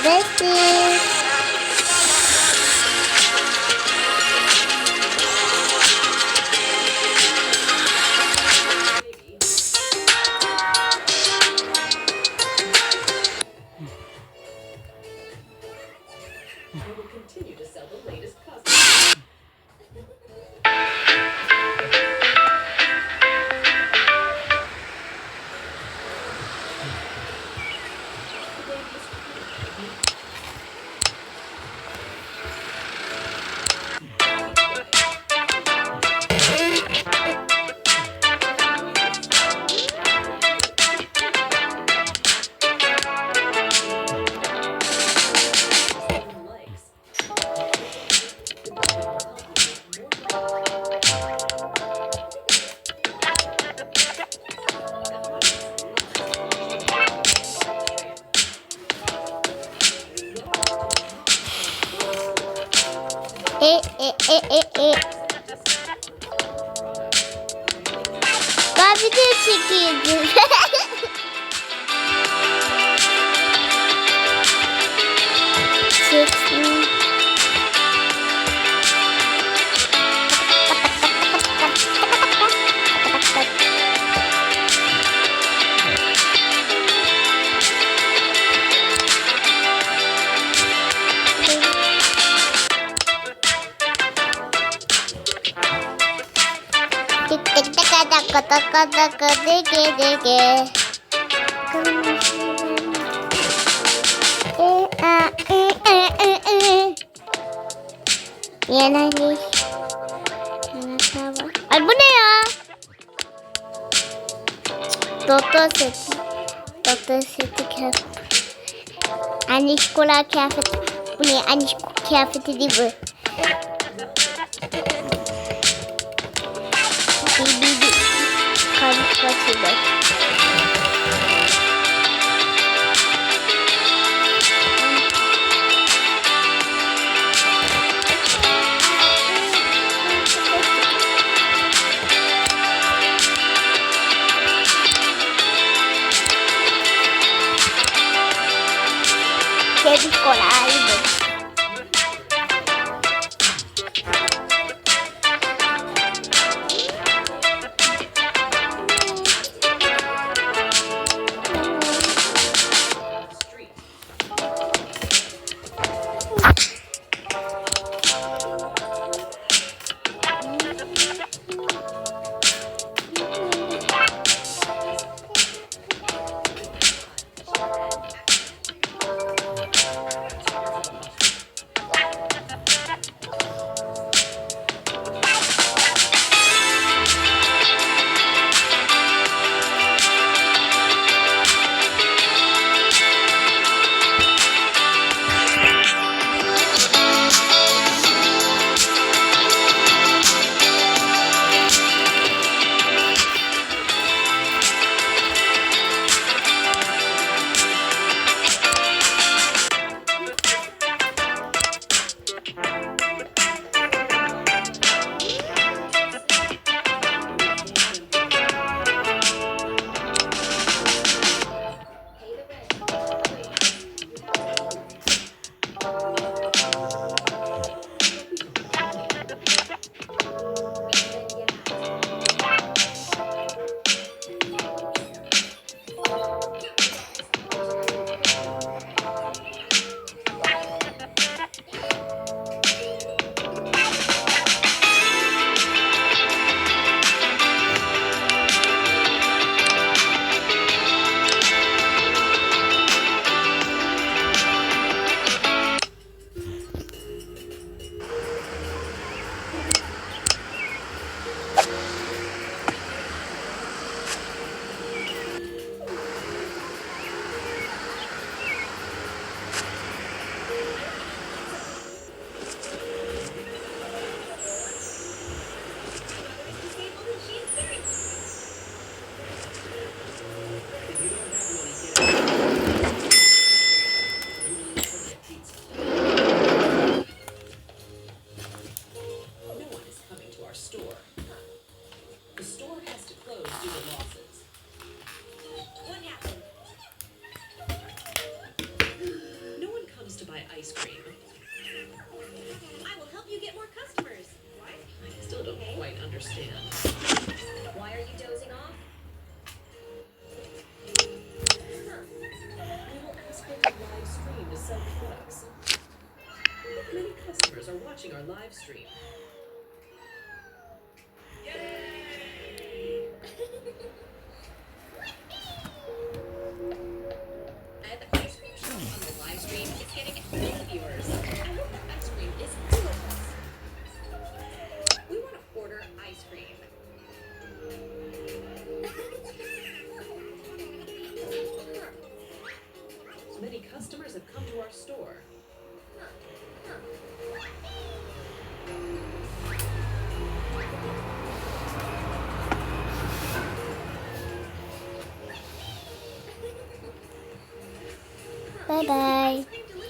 Bebesi. Ben video çekiyordum. Çeksin. Ay bu ne ya? Doktor seti. Doktor seti kıyafet. Anne şokola kıyafeti. Bu ne? Anne kıyafeti değil bu. Karış kaçırdı. Kedi kolaydı. watching our live stream. And the ice cream shop on the live stream is getting many viewers. I hope the ice cream is delicious. We want to order ice cream. Many customers have come to our store. Bye bye. Ice cream delicious.